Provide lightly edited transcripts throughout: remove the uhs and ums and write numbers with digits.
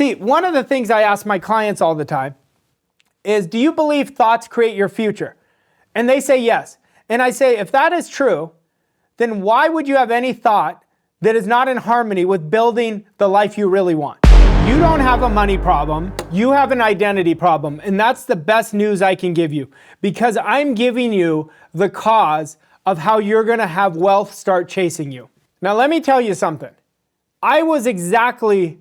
See, one of the things I ask my clients all the time is, do you believe thoughts create your future? And they say yes. And I say, if that is true, then why would you have any thought that is not in harmony with building the life you really want? You don't have a money problem. You have an identity problem. And that's the best news I can give you, because I'm giving you the cause of how you're going to have wealth start chasing you. Now, let me tell you something. I was exactly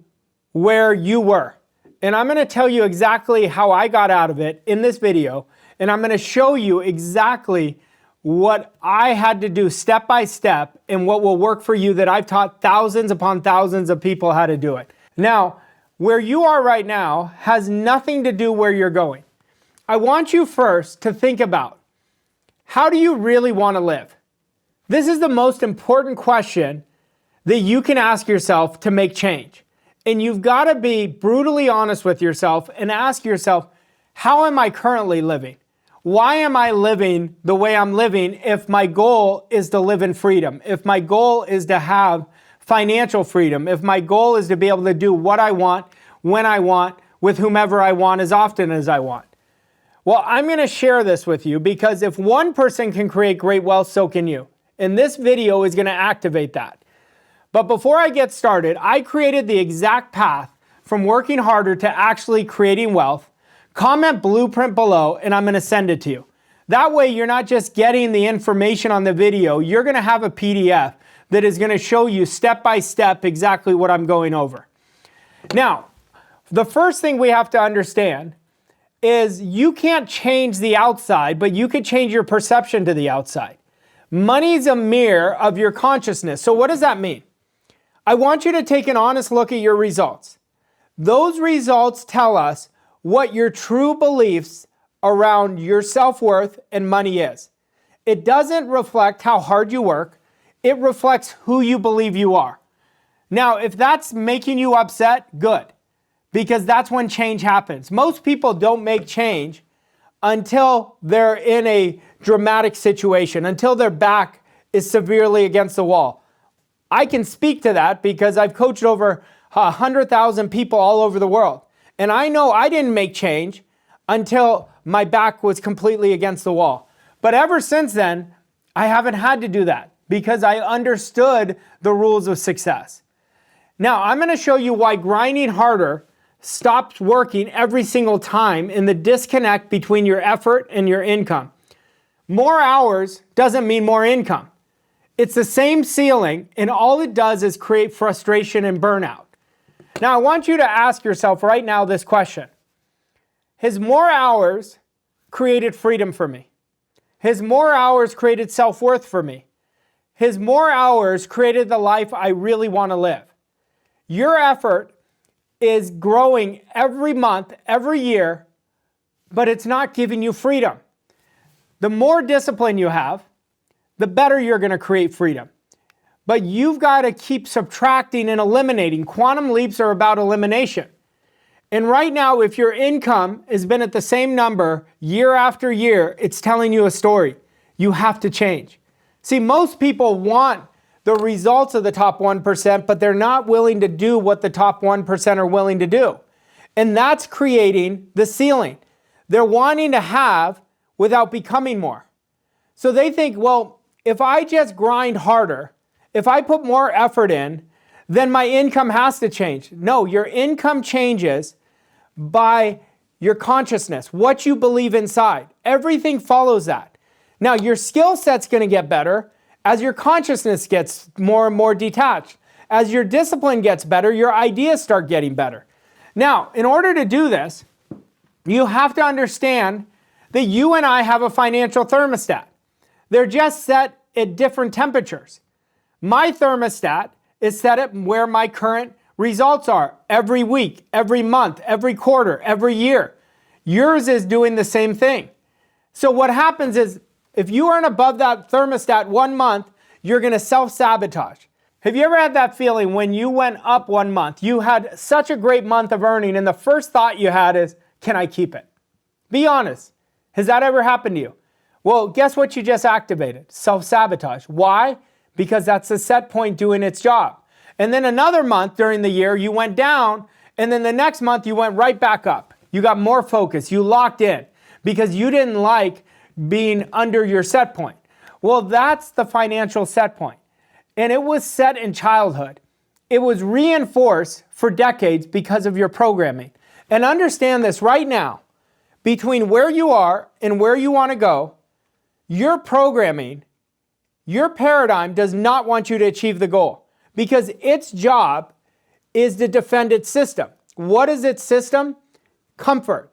where you were. And I'm going to tell you exactly how I got out of it in this video. And I'm going to show you exactly what I had to do step by step and what will work for you, that I've taught thousands upon thousands of people how to do it. Now, where you are right now has nothing to do where you're going. I want you first to think about, how do you really want to live? This is the most important question that you can ask yourself to make change. And you've got to be brutally honest with yourself and ask yourself, how am I currently living? Why am I living the way I'm living if my goal is to live in freedom? If my goal is to have financial freedom? If my goal is to be able to do what I want, when I want, with whomever I want, as often as I want? Well, I'm going to share this with you, because if one person can create great wealth, so can you. And this video is going to activate that. But before I get started, I created the exact path from working harder to actually creating wealth. Comment blueprint below and I'm going to send it to you. That way you're not just getting the information on the video, you're going to have a PDF that is going to show you step by step exactly what I'm going over. Now, the first thing we have to understand is you can't change the outside, but you could change your perception to the outside. Money's a mirror of your consciousness. So what does that mean? I want you to take an honest look at your results. Those results tell us what your true beliefs around your self-worth and money is. It doesn't reflect how hard you work. It reflects who you believe you are. Now, if that's making you upset, good, because that's when change happens. Most people don't make change until they're in a dramatic situation, until their back is severely against the wall. I can speak to that because I've coached over 100,000 people all over the world. And I know I didn't make change until my back was completely against the wall. But ever since then, I haven't had to do that because I understood the rules of success. Now, I'm going to show you why grinding harder stops working every single time in the disconnect between your effort and your income. More hours doesn't mean more income. It's the same ceiling, and all it does is create frustration and burnout. Now, I want you to ask yourself right now this question. Has more hours created freedom for me? Has more hours created self-worth for me? Has more hours created the life I really want to live? Your effort is growing every month, every year, but it's not giving you freedom. The more discipline you have, the better you're going to create freedom. But you've got to keep subtracting and eliminating. Quantum leaps are about elimination. And right now, if your income has been at the same number year after year, it's telling you a story. You have to change. See, most people want the results of the top 1%, but they're not willing to do what the top 1% are willing to do. And that's creating the ceiling. They're wanting to have without becoming more. So they think, well, if I just grind harder, if I put more effort in, then my income has to change. No, your income changes by your consciousness, what you believe inside. Everything follows that. Now, your skill set's going to get better as your consciousness gets more and more detached. As your discipline gets better, your ideas start getting better. Now, in order to do this, you have to understand that you and I have a financial thermostat. They're just set at different temperatures. My thermostat is set at where my current results are every week, every month, every quarter, every year. Yours is doing the same thing. So what happens is, if you earn above that thermostat 1 month, you're going to self-sabotage. Have you ever had that feeling when you went up 1 month, you had such a great month of earning, and the first thought you had is, can I keep it? Be honest. Has that ever happened to you? Well, guess what you just activated? Self-sabotage. Why? Because that's the set point doing its job. And then another month during the year, you went down And then the next month you went right back up. You got more focus. You locked in because you didn't like being under your set point. Well, that's the financial set point. And it was set in childhood. It was reinforced for decades because of your programming. And understand this right now, between where you are and where you want to go, your programming, your paradigm does not want you to achieve the goal because its job is to defend its system. What is its system? Comfort.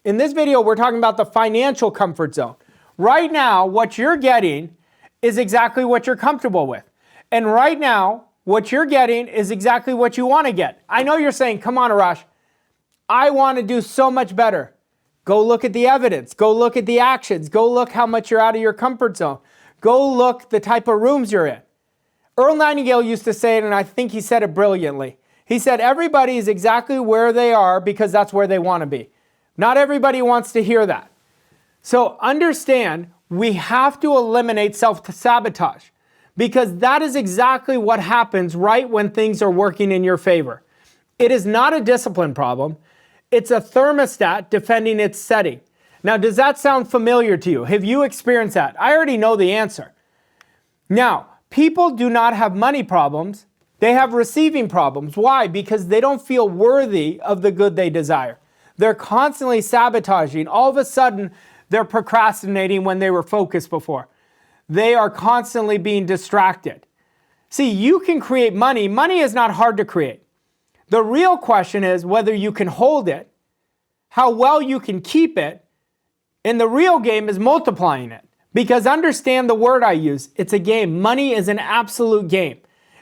In this video, we're talking about the financial comfort zone. Right now, what you're getting is exactly what you're comfortable with. And right now, what you're getting is exactly what you want to get. I know you're saying, come on, Arash, I want to do so much better. Go look at the evidence. Go look at the actions. Go look how much you're out of your comfort zone. Go look the type of rooms you're in. Earl Nightingale used to say it, and I think he said it brilliantly. He said, everybody is exactly where they are because that's where they want to be. Not everybody wants to hear that. So understand, we have to eliminate self-sabotage because that is exactly what happens right when things are working in your favor. It is not a discipline problem. It's a thermostat defending its setting. Now, does that sound familiar to you? Have you experienced that? I already know the answer. Now, people do not have money problems. They have receiving problems. Why? Because they don't feel worthy of the good they desire. They're constantly sabotaging. All of a sudden, they're procrastinating when they were focused before. They are constantly being distracted. See, you can create money. Money is not hard to create. The real question is whether you can hold it, how well you can keep it, and the real game is multiplying it. Because understand the word I use, it's a game. Money is an absolute game.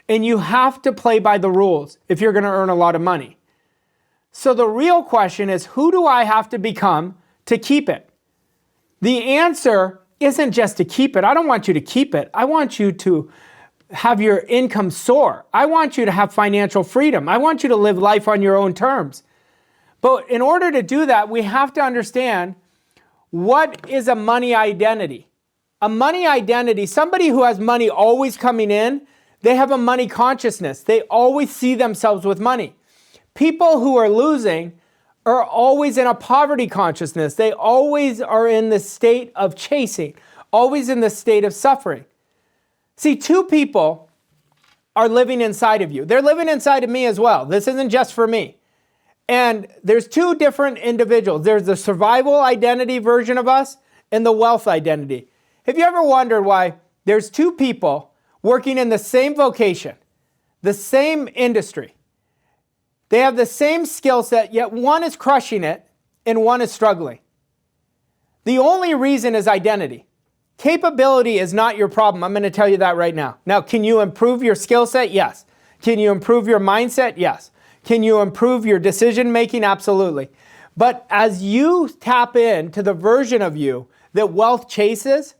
And you have to play by the rules if you're going to earn a lot of money. So the real question is, who do I have to become to keep it? The answer isn't just to keep it. I don't want you to keep it. I want you to have your income soar. I want you to have financial freedom. I want you to live life on your own terms. But in order to do that, we have to understand what is a money identity. A money identity, somebody who has money always coming in, they have a money consciousness. They always see themselves with money. People who are losing are always in a poverty consciousness. They always are in the state of chasing, always in the state of suffering. See, two people are living inside of you. They're living inside of me as well. This isn't just for me. And there's two different individuals. There's the survival identity version of us and the wealth identity. Have you ever wondered why there's two people working in the same vocation, the same industry? They have the same skill set, yet one is crushing it and one is struggling. The only reason is identity. Capability is not your problem. I'm going to tell you that right now. Now, can you improve your skill set? Yes. Can you improve your mindset? Yes. Can you improve your decision making? Absolutely. But as you tap into the version of you that wealth chases,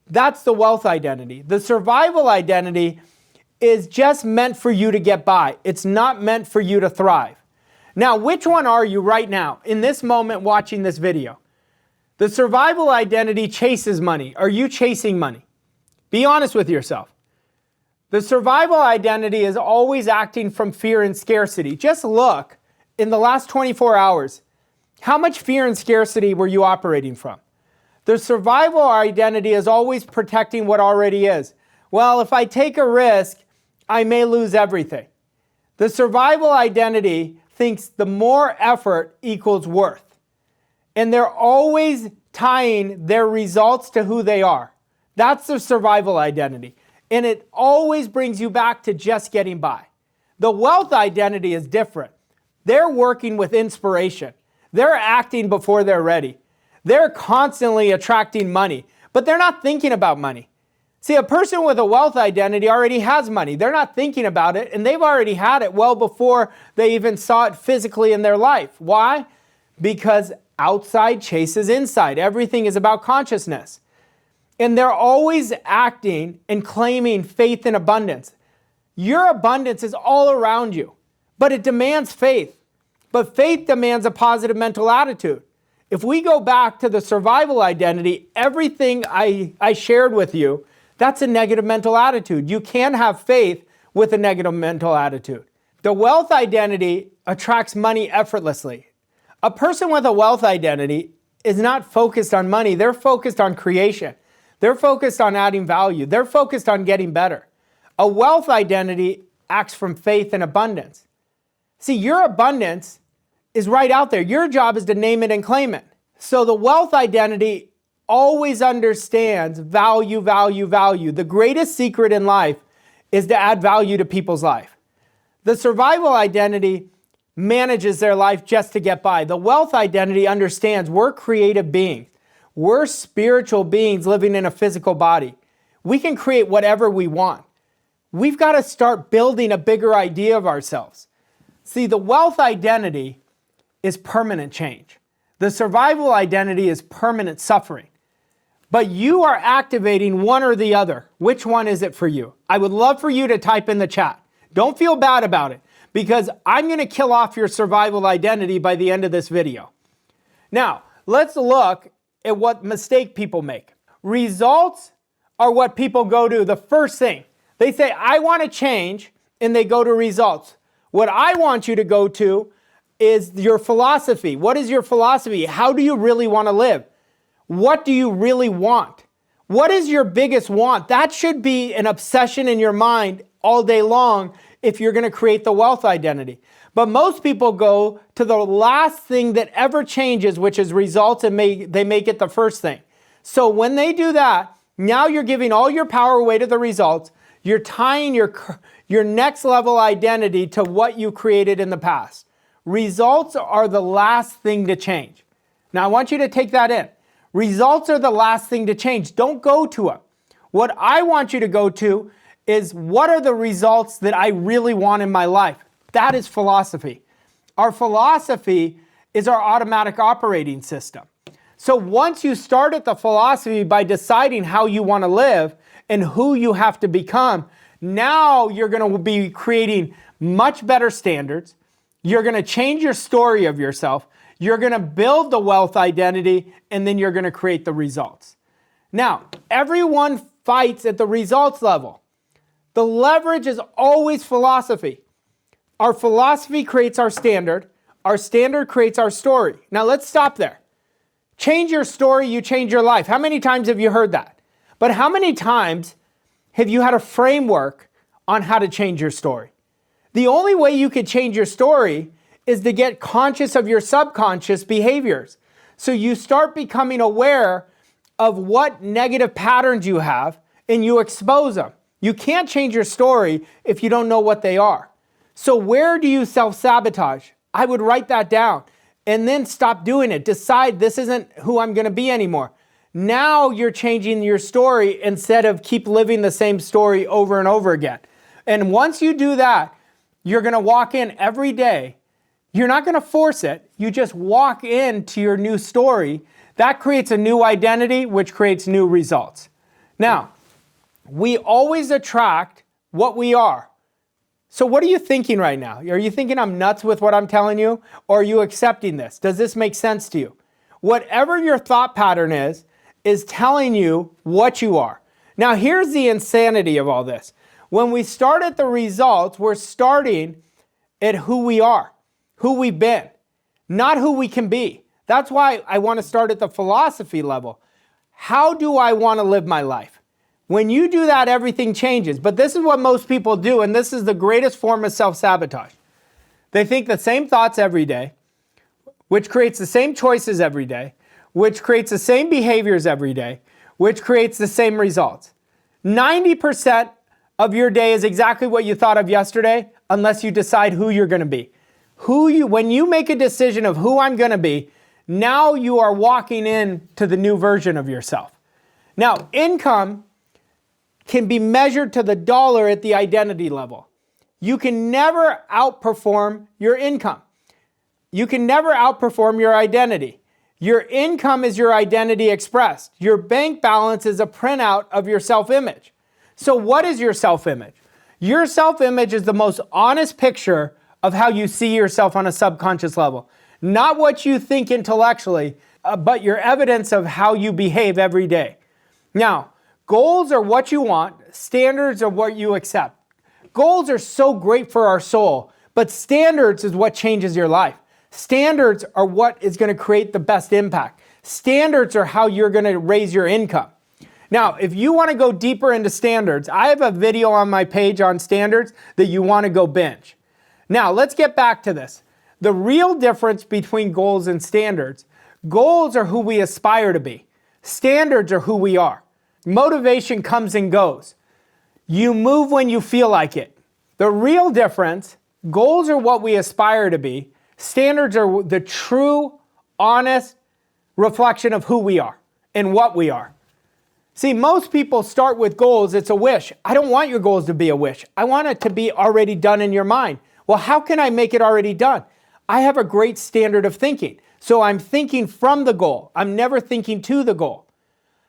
that's the wealth identity. The survival identity is just meant for you to get by. It's not meant for you to thrive. Now, which one are you right now in this moment watching this video? The survival identity chases money. Are you chasing money? Be honest with yourself. The survival identity is always acting from fear and scarcity. Just look in the last 24 hours, how much fear and scarcity were you operating from? The survival identity is always protecting what already is. Well, if I take a risk, I may lose everything. The survival identity thinks the more effort equals worth. And they're always tying their results to who they are. That's the survival identity. And it always brings you back to just getting by. The wealth identity is different. They're working with inspiration. They're acting before they're ready. They're constantly attracting money, but they're not thinking about money. See, a person with a wealth identity already has money. They're not thinking about it, and they've already had it well before they even saw it physically in their life. Why? Because outside chases inside. Everything is about consciousness. And they're always acting and claiming faith and abundance. Your abundance is all around you, but it demands faith. But faith demands a positive mental attitude. If we go back to the survival identity, everything I shared with you, that's a negative mental attitude. You can have faith with a negative mental attitude. The wealth identity attracts money effortlessly. A person with a wealth identity is not focused on money. They're focused on creation. They're focused on adding value. They're focused on getting better. A wealth identity acts from faith and abundance. See, your abundance is right out there. Your job is to name it and claim it. So the wealth identity always understands value, value, value. The greatest secret in life is to add value to people's life. The survival identity manages their life just to get by. The wealth identity understands we're creative beings. We're spiritual beings living in a physical body. We can create whatever we want. We've got to start building a bigger idea of ourselves. See, the wealth identity is permanent change. The survival identity is permanent suffering. But you are activating one or the other. Which one is it for you? I would love for you to type in the chat. Don't feel bad about it, because I'm going to kill off your survival identity by the end of this video. Now, let's look at what mistake people make. Results are what people go to the first thing. They say, I want to change, and they go to results. What I want you to go to is your philosophy. What is your philosophy? How do you really want to live? What do you really want? What is your biggest want? That should be an obsession in your mind all day long if you're going to create the wealth identity. But most people go to the last thing that ever changes, which is results, and they make it the first thing. So when they do that, now you're giving all your power away to the results. You're tying your next level identity to what you created in the past. Results are the last thing to change. Now I want you to take that in. Results are the last thing to change. Don't go to them. What I want you to go to is, what are the results that I really want in my life? That is philosophy. Our philosophy is our automatic operating system. So once you start at the philosophy by deciding how you want to live and who you have to become, now you're going to be creating much better standards. You're going to change your story of yourself. You're going to build the wealth identity, and then you're going to create the results. Now, everyone fights at the results level. The leverage is always philosophy. Our philosophy creates our standard creates our story. Now let's stop there. Change your story, you change your life. How many times have you heard that? But how many times have you had a framework on how to change your story? The only way you could change your story is to get conscious of your subconscious behaviors. So you start becoming aware of what negative patterns you have, and you expose them. You can't change your story if you don't know what they are. So where do you self-sabotage? I would write that down and then stop doing it. Decide, this isn't who I'm going to be anymore. Now you're changing your story instead of keep living the same story over and over again. And once you do that, you're going to walk in every day. You're not going to force it. You just walk into your new story. That creates a new identity, which creates new results. Now, we always attract what we are. So what are you thinking right now? Are you thinking I'm nuts with what I'm telling you? Or are you accepting this? Does this make sense to you? Whatever your thought pattern is telling you what you are. Now here's the insanity of all this. When we start at the results, we're starting at who we are, who we've been, not who we can be. That's why I want to start at the philosophy level. How do I want to live my life? When you do that, everything changes. But this is what most people do, and this is the greatest form of self-sabotage. They think the same thoughts every day, which creates the same choices every day, which creates the same behaviors every day, which creates the same results. 90% of your day is exactly what you thought of yesterday, unless you decide who you're going to be. When you make a decision of who I'm going to be, now you are walking into the new version of yourself. Now, income can be measured to the dollar at the identity level. You can never outperform your income. You can never outperform your identity. Your income is your identity expressed. Your bank balance is a printout of your self-image. So what is your self-image? Your self-image is the most honest picture of how you see yourself on a subconscious level. Not what you think intellectually, but your evidence of how you behave every day. Now, goals are what you want. Standards are what you accept. Goals are so great for our soul, But standards is what changes your life. Standards are what is going to create the best impact. Standards are how you're going to raise your income. Now, if you want to go deeper into standards, I have a video on my page on standards that you want to go binge. Now, let's get back to this. The real difference between goals and standards, goals are who we aspire to be. Standards are who we are. Motivation comes and goes. You move when you feel like it. The real difference, goals are what we aspire to be. Standards are the true, honest reflection of who we are and what we are. See, most people start with goals. It's a wish. I don't want your goals to be a wish. I want it to be already done in your mind. Well, how can I make it already done? I have a great standard of thinking. So I'm thinking from the goal. I'm never thinking to the goal.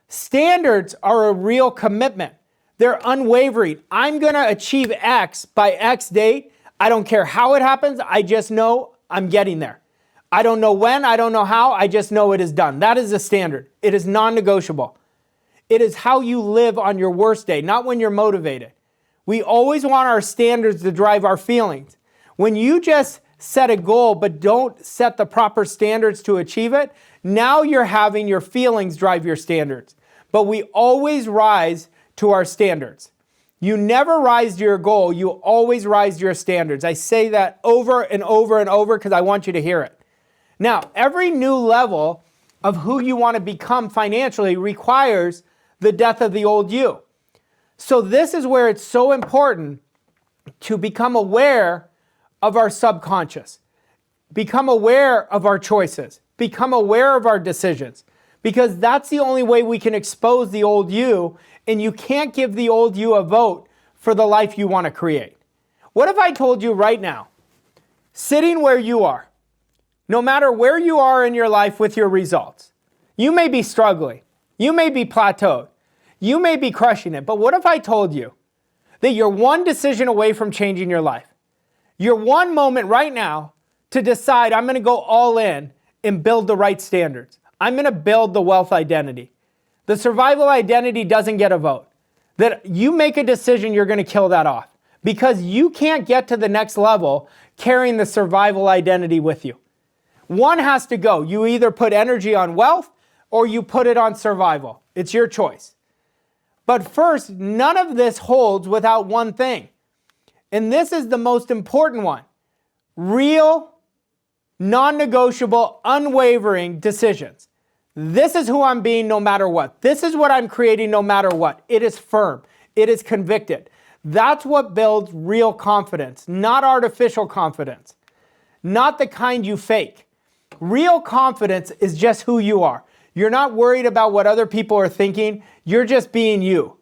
Standards are a real commitment. They're unwavering. I'm going to achieve X by X date. I don't care how it happens. I just know I'm getting there. I don't know when. I don't know how. I just know it is done. That is a standard. It is non-negotiable. It is how you live on your worst day, not when you're motivated. We always want our standards to drive our feelings. When you just set a goal but don't set the proper standards to achieve it, now you're having your feelings drive your standards. But we always rise to our standards. You never rise to your goal, you always rise to your standards. I say that over and over and over because I want you to hear it. Now, every new level of who you want to become financially requires the death of the old you. So this is where it's so important to become aware of our subconscious, become aware of our choices, become aware of our decisions, because that's the only way we can expose the old you, and you can't give the old you a vote for the life you want to create. What if I told you right now, sitting where you are, no matter where you are in your life with your results, you may be struggling, you may be plateaued, you may be crushing it, but what if I told you that you're one decision away from changing your life? You're one moment right now to decide, I'm going to go all in and build the right standards. I'm going to build the wealth identity. The survival identity doesn't get a vote. That you make a decision, you're going to kill that off because you can't get to the next level carrying the survival identity with you. One has to go. You either put energy on wealth or you put it on survival. It's your choice. But first, none of this holds without one thing. And this is the most important one. Real, non-negotiable, unwavering decisions. This is who I'm being no matter what. This is what I'm creating no matter what. It is firm. It is convicted. That's what builds real confidence, not artificial confidence, not the kind you fake. Real confidence is just who you are. You're not worried about what other people are thinking. You're just being you.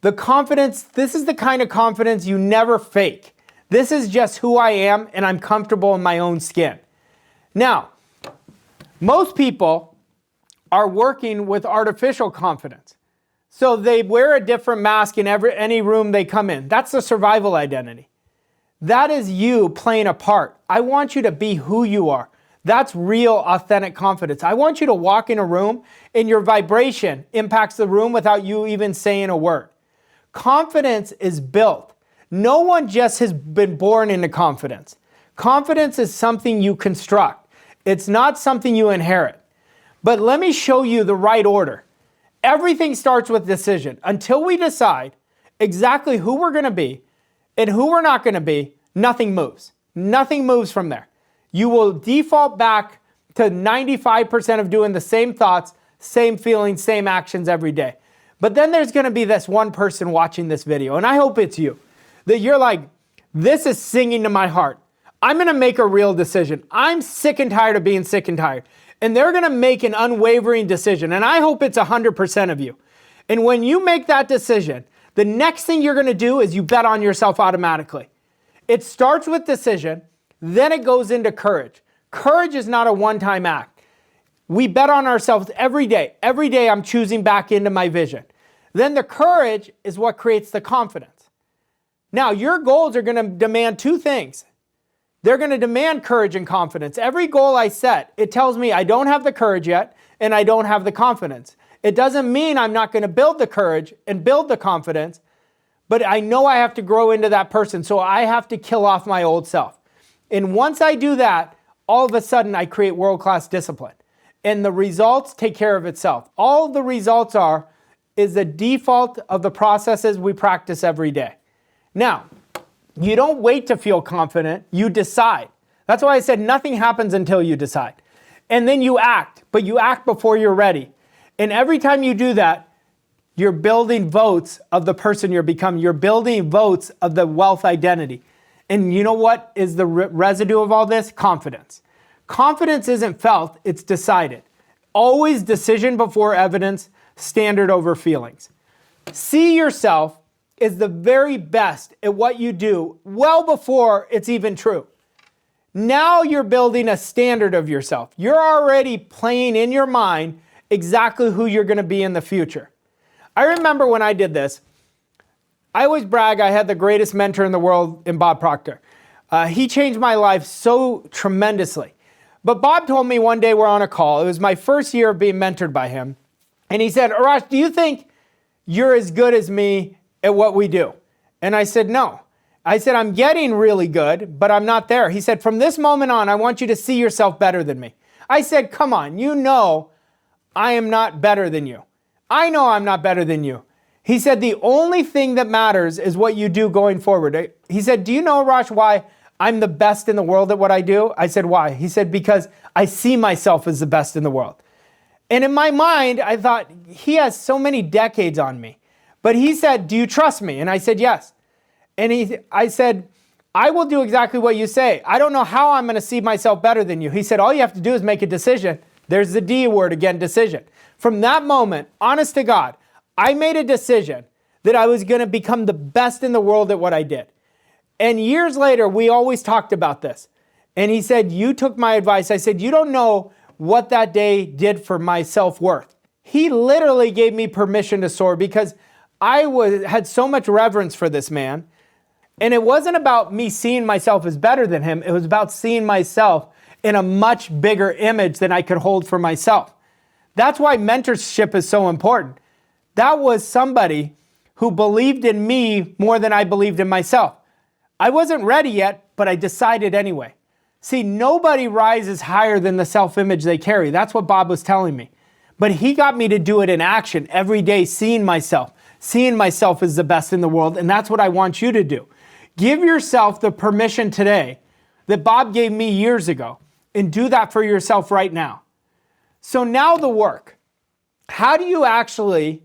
The confidence, this is the kind of confidence you never fake. This is just who I am, and I'm comfortable in my own skin. Now, most people are working with artificial confidence. So they wear a different mask in any room they come in. That's the survival identity. That is you playing a part. I want you to be who you are. That's real, authentic confidence. I want you to walk in a room and your vibration impacts the room without you even saying a word. Confidence is built. No one just has been born into confidence. Confidence is something you construct. It's not something you inherit. But let me show you the right order. Everything starts with decision. Until we decide exactly who we're going to be and who we're not going to be, nothing moves. Nothing moves from there. You will default back to 95% of doing the same thoughts, same feelings, same actions every day. But then there's going to be this one person watching this video, and I hope it's you, that you're like, this is singing to my heart. I'm going to make a real decision. I'm sick and tired of being sick and tired. And they're going to make an unwavering decision, and I hope it's 100% of you. And when you make that decision, the next thing you're going to do is you bet on yourself automatically. It starts with decision. Then it goes into courage. Courage is not a one-time act. We bet on ourselves every day. Every day I'm choosing back into my vision. Then the courage is what creates the confidence. Now, your goals are going to demand two things. They're going to demand courage and confidence. Every goal I set, it tells me I don't have the courage yet and I don't have the confidence. It doesn't mean I'm not going to build the courage and build the confidence, but I know I have to grow into that person, so I have to kill off my old self. And once I do that, all of a sudden I create world-class discipline. And the results take care of itself. All the results is the default of the processes we practice every day. Now, you don't wait to feel confident, you decide. That's why I said nothing happens until you decide. And then you act, but you act before you're ready. And every time you do that, you're building votes of the person you're becoming. You're building votes of the wealth identity. And you know what is the residue of all this? Confidence. Confidence isn't felt, it's decided. Always decision before evidence, standard over feelings. See yourself as the very best at what you do well before it's even true. Now you're building a standard of yourself. You're already playing in your mind exactly who you're going to be in the future. I remember when I did this, I always brag I had the greatest mentor in the world in Bob Proctor. He changed my life so tremendously. But Bob told me one day we're on a call. It was my first year of being mentored by him. And he said, Arash, do you think you're as good as me at what we do? And I said, no. I said, I'm getting really good, but I'm not there. He said, from this moment on, I want you to see yourself better than me. I said, come on, you know I am not better than you. I know I'm not better than you. He said, the only thing that matters is what you do going forward. He said, do you know, Arash, why I'm the best in the world at what I do? I said, why? He said, because I see myself as the best in the world. And in my mind, I thought, he has so many decades on me. But he said, do you trust me? And I said, yes. And I said, I will do exactly what you say. I don't know how I'm going to see myself better than you. He said, all you have to do is make a decision. There's the D word again, decision. From that moment, honest to God, I made a decision that I was going to become the best in the world at what I did. And years later, we always talked about this. And he said, you took my advice. I said, you don't know what that day did for my self-worth. He literally gave me permission to soar because I had so much reverence for this man. And it wasn't about me seeing myself as better than him. It was about seeing myself in a much bigger image than I could hold for myself. That's why mentorship is so important. That was somebody who believed in me more than I believed in myself. I wasn't ready yet, but I decided anyway. See, nobody rises higher than the self-image they carry. That's what Bob was telling me. But he got me to do it in action every day, seeing myself as the best in the world. And that's what I want you to do. Give yourself the permission today that Bob gave me years ago and do that for yourself right now. So now the work. How do you actually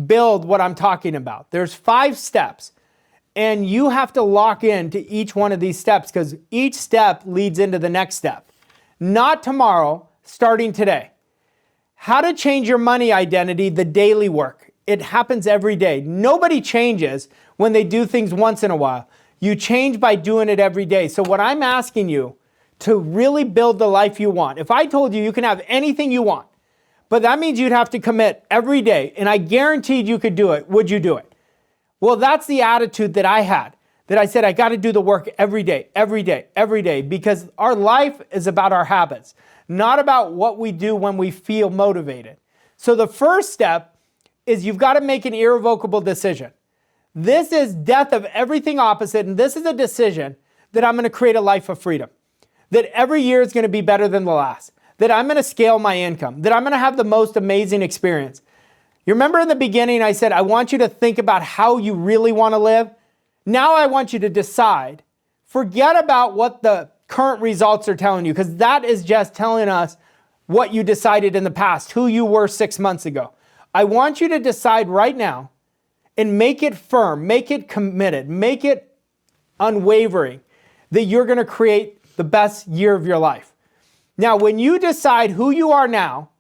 build what I'm talking about? There's 5 steps. And you have to lock in to each one of these steps because each step leads into the next step. Not tomorrow, starting today. How to change your money identity, the daily work. It happens every day. Nobody changes when they do things once in a while. You change by doing it every day. So what I'm asking you to really build the life you want. If I told you you can have anything you want, but that means you'd have to commit every day, and I guaranteed you could do it, would you do it? Well, that's the attitude that I had, that I said I got to do the work every day, because our life is about our habits, not about what we do when we feel motivated. So the first step is you've got to make an irrevocable decision. This is death of everything opposite, and this is a decision that I'm going to create a life of freedom, that every year is going to be better than the last, that I'm going to scale my income, that I'm going to have the most amazing experience. You remember in the beginning I said, I want you to think about how you really want to live. Now I want you to decide. Forget about what the current results are telling you, because that is just telling us what you decided in the past, who you were 6 months ago. I want you to decide right now and make it firm, make it committed, make it unwavering that you're going to create the best year of your life. Now, when you decide who you are now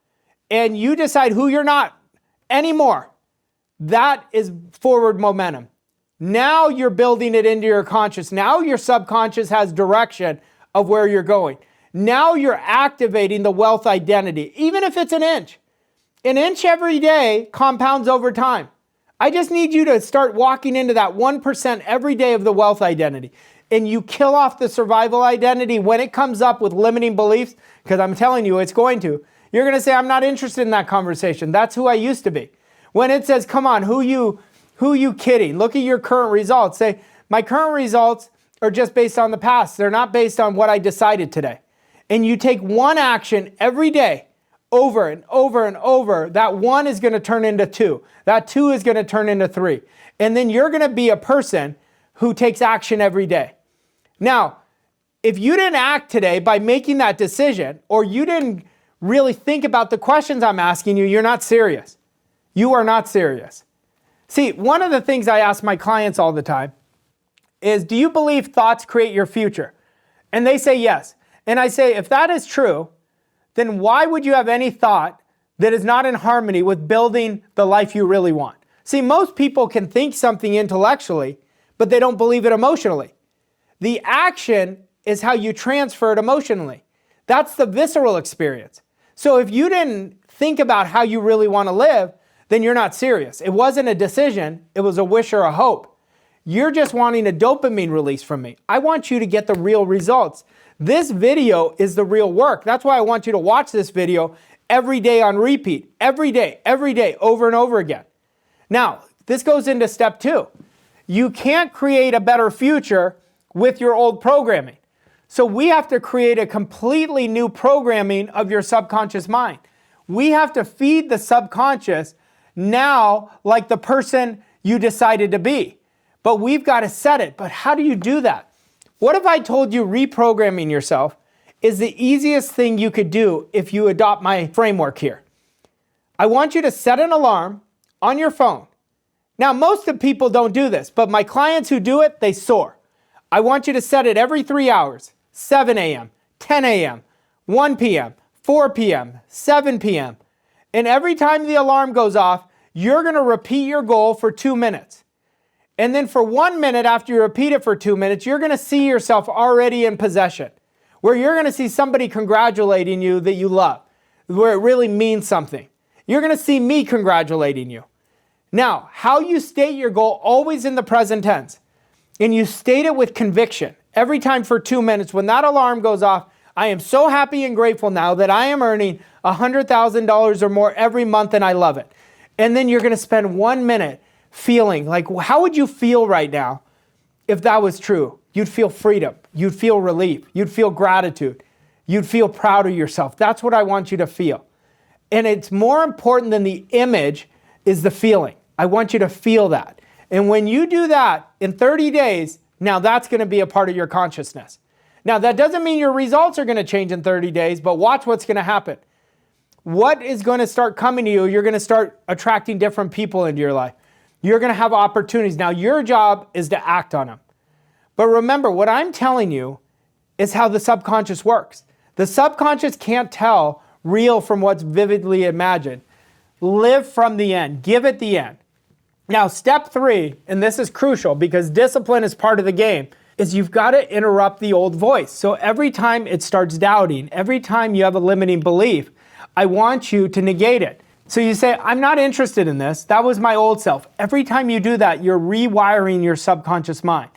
and you decide who you're not anymore, that is forward momentum. Now you're building it into your conscious. Now your subconscious has direction of where you're going. Now you're activating the wealth identity, even if it's an inch. An inch every day compounds over time. I just need you to start walking into that 1% every day of the wealth identity. And you kill off the survival identity when it comes up with limiting beliefs, because I'm telling you, it's going to. You're going to say, I'm not interested in that conversation. That's who I used to be. When it says, come on, who you kidding? Look at your current results. Say, my current results are just based on the past. They're not based on what I decided today. And you take one action every day, over and over and over, that one is going to turn into two. That two is going to turn into three. And then you're going to be a person who takes action every day. Now, if you didn't act today by making that decision, or you didn't really think about the questions I'm asking you, you're not serious. You are not serious. See, one of the things I ask my clients all the time is, do you believe thoughts create your future? And they say yes. And I say, if that is true, then why would you have any thought that is not in harmony with building the life you really want? See, most people can think something intellectually, but they don't believe it emotionally. The action is how you transfer it emotionally. That's the visceral experience. So if you didn't think about how you really want to live, then you're not serious. It wasn't a decision, it was a wish or a hope. You're just wanting a dopamine release from me. I want you to get the real results. This video is the real work. That's why I want you to watch this video every day on repeat, every day, over and over again. Now, this goes into step 2. You can't create a better future with your old programming. So we have to create a completely new programming of your subconscious mind. We have to feed the subconscious now like the person you decided to be. But we've got to set it. But how do you do that? What if I told you reprogramming yourself is the easiest thing you could do if you adopt my framework here? I want you to set an alarm on your phone. Now, most of people don't do this, but my clients who do it, they soar. I want you to set it every 3 hours, 7 a.m., 10 a.m., 1 p.m., 4 p.m., 7 p.m. And every time the alarm goes off, you're going to repeat your goal for 2 minutes. And then for 1 minute after you repeat it for 2 minutes, you're going to see yourself already in possession, where you're going to see somebody congratulating you that you love, where it really means something. You're going to see me congratulating you. Now, how you state your goal, always in the present tense, and you state it with conviction. Every time for 2 minutes, when that alarm goes off, I am so happy and grateful now that I am earning $100,000 or more every month and I love it. And then you're going to spend 1 minute feeling like, how would you feel right now if that was true? You'd feel freedom. You'd feel relief. You'd feel gratitude. You'd feel proud of yourself. That's what I want you to feel. And it's more important than the image is the feeling. I want you to feel that. And when you do that in 30 days, now that's going to be a part of your consciousness. Now, that doesn't mean your results are going to change in 30 days, but watch what's going to happen. What is going to start coming to you? You're going to start attracting different people into your life. You're going to have opportunities. Now, your job is to act on them. But remember, what I'm telling you is how the subconscious works. The subconscious can't tell real from what's vividly imagined. Live from the end. Give it the end. Now, step 3, and this is crucial because discipline is part of the game, is you've got to interrupt the old voice. So every time it starts doubting, every time you have a limiting belief, I want you to negate it. So you say, I'm not interested in this. That was my old self. Every time you do that, you're rewiring your subconscious mind.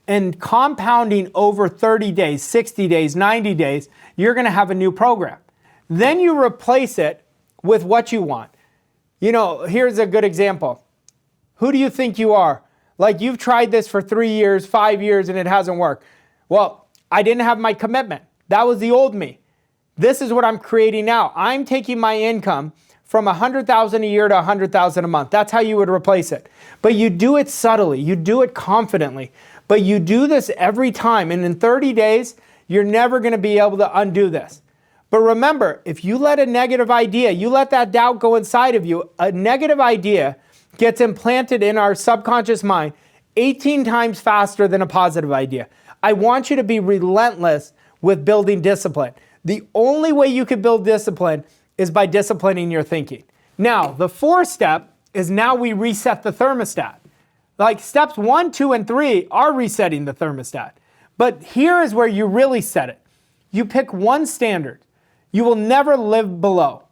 And compounding over 30 days, 60 days, 90 days, you're going to have a new program. Then you replace it with what you want. You know, here's a good example. Who do you think you are? Like, you've tried this for 3 years, 5 years, and it hasn't worked. Well, I didn't have my commitment. That was the old me. This is what I'm creating now. I'm taking my income from $100,000 a year to $100,000 a month. That's how you would replace it. But you do it subtly. You do it confidently. But you do this every time. And in 30 days, you're never going to be able to undo this. But remember, if you let a negative idea, you let that doubt go inside of you, a negative idea gets implanted in our subconscious mind 18 times faster than a positive idea. I want you to be relentless with building discipline. The only way you can build discipline is by disciplining your thinking. Now, the 4th step is now we reset the thermostat. Like steps 1, 2, and 3 are resetting the thermostat. But here is where you really set it. You pick one standard. You will never live below.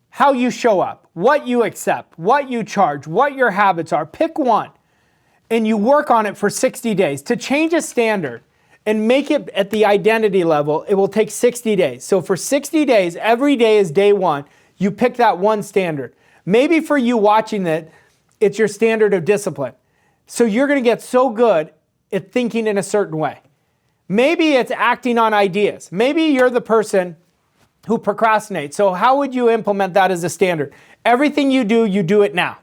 How you show up, what you accept, what you charge, what your habits are. Pick one and you work on it for 60 days. To change a standard and make it at the identity level, it will take 60 days. So for 60 days, every day is day 1. You pick that one standard. Maybe for you watching it, it's your standard of discipline. So you're going to get so good at thinking in a certain way. Maybe it's acting on ideas. Maybe you're the person who procrastinates. So how would you implement that as a standard? Everything you do it now.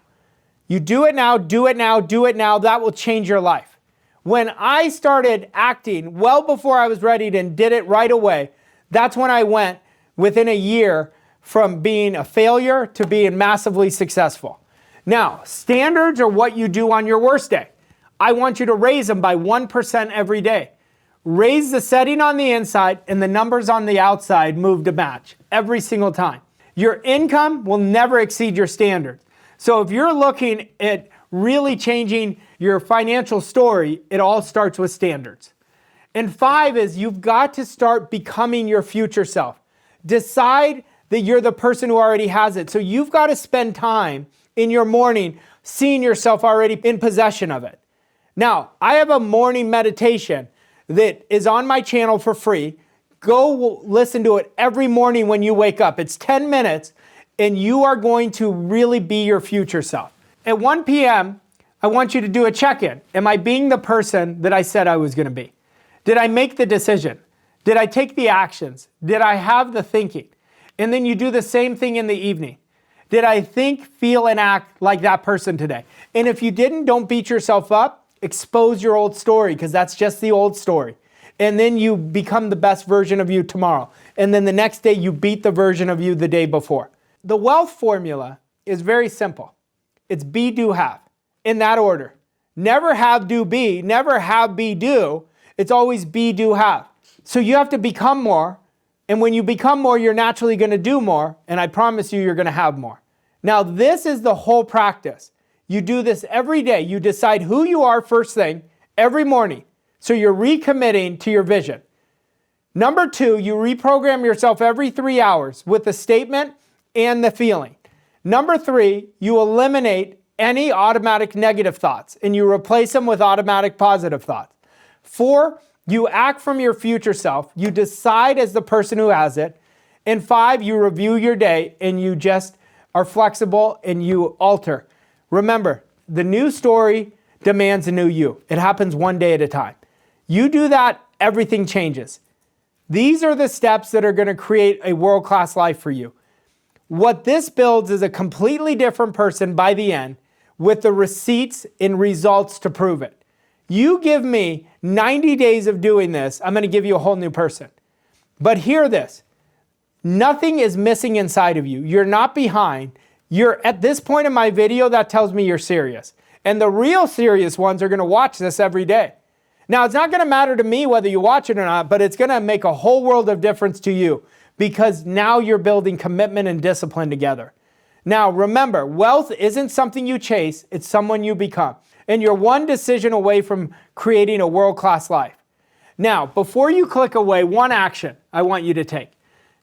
You do it now, do it now, do it now. That will change your life. When I started acting well before I was ready and did it right away, that's when I went within a year from being a failure to being massively successful. Now, standards are what you do on your worst day. I want you to raise them by 1% every day. Raise the setting on the inside and the numbers on the outside move to match every single time. Your income will never exceed your standards. So if you're looking at really changing your financial story, it all starts with standards. And 5 is you've got to start becoming your future self. Decide that you're the person who already has it. So you've got to spend time in your morning seeing yourself already in possession of it. Now, I have a morning meditation that is on my channel for free. Go listen to it every morning when you wake up. It's 10 minutes and you are going to really be your future self. At 1 p.m., I want you to do a check-in. Am I being the person that I said I was going to be? Did I make the decision? Did I take the actions? Did I have the thinking? And then you do the same thing in the evening. Did I think, feel, and act like that person today? And if you didn't, don't beat yourself up. Expose your old story because that's just the old story. And then you become the best version of you tomorrow. And then the next day you beat the version of you the day before. The wealth formula is very simple. It's be, do, have. In that order. Never have, do, be. Never have, be, do. It's always be, do, have. So you have to become more. And when you become more, you're naturally going to do more. And I promise you're going to have more. Now, this is the whole practice. You do this every day. You decide who you are first thing every morning. So you're recommitting to your vision. Number 2, you reprogram yourself every 3 hours with the statement and the feeling. Number 3, you eliminate any automatic negative thoughts and you replace them with automatic positive thoughts. 4, you act from your future self. You decide as the person who has it. And 5, you review your day and you just are flexible and you alter. Remember, the new story demands a new you. It happens one day at a time. You do that, everything changes. These are the steps that are going to create a world-class life for you. What this builds is a completely different person by the end with the receipts and results to prove it. You give me 90 days of doing this, I'm going to give you a whole new person. But hear this, nothing is missing inside of you. You're not behind. You're at this point in my video, that tells me you're serious. And the real serious ones are going to watch this every day. Now, it's not going to matter to me whether you watch it or not, but it's going to make a whole world of difference to you because now you're building commitment and discipline together. Now, remember, wealth isn't something you chase, it's someone you become. And you're one decision away from creating a world-class life. Now, before you click away, one action I want you to take.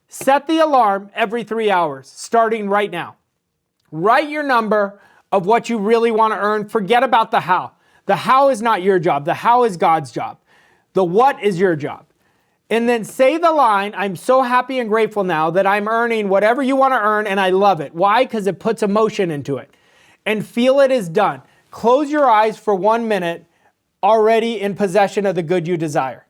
Set the alarm every 3 hours, starting right now. Write your number of what you really want to earn. Forget about the how. The how is not your job. The how is God's job. The what is your job. And then say the line, I'm so happy and grateful now that I'm earning whatever you want to earn and I love it. Why? Because it puts emotion into it. And feel it is done. Close your eyes for 1 minute, already in possession of the good you desire.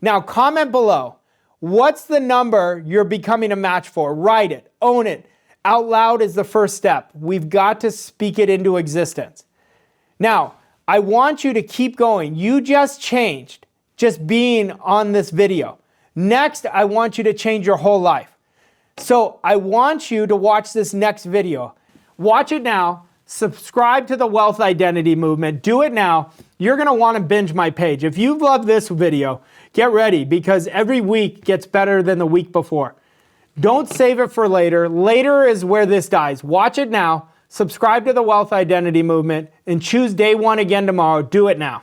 Now comment below, what's the number you're becoming a match for? Write it, own it. Out loud is the first step. We've got to speak it into existence. Now, I want you to keep going. You just changed just being on this video. Next, I want you to change your whole life. So I want you to watch this next video. Watch it now. Subscribe to the Wealth Identity Movement. Do it now. You're going to want to binge my page. If you love this video, get ready because every week gets better than the week before. Don't save it for later. Later is where this dies. Watch it now. Subscribe to the Wealth Identity Movement and choose day 1 again tomorrow. Do it now.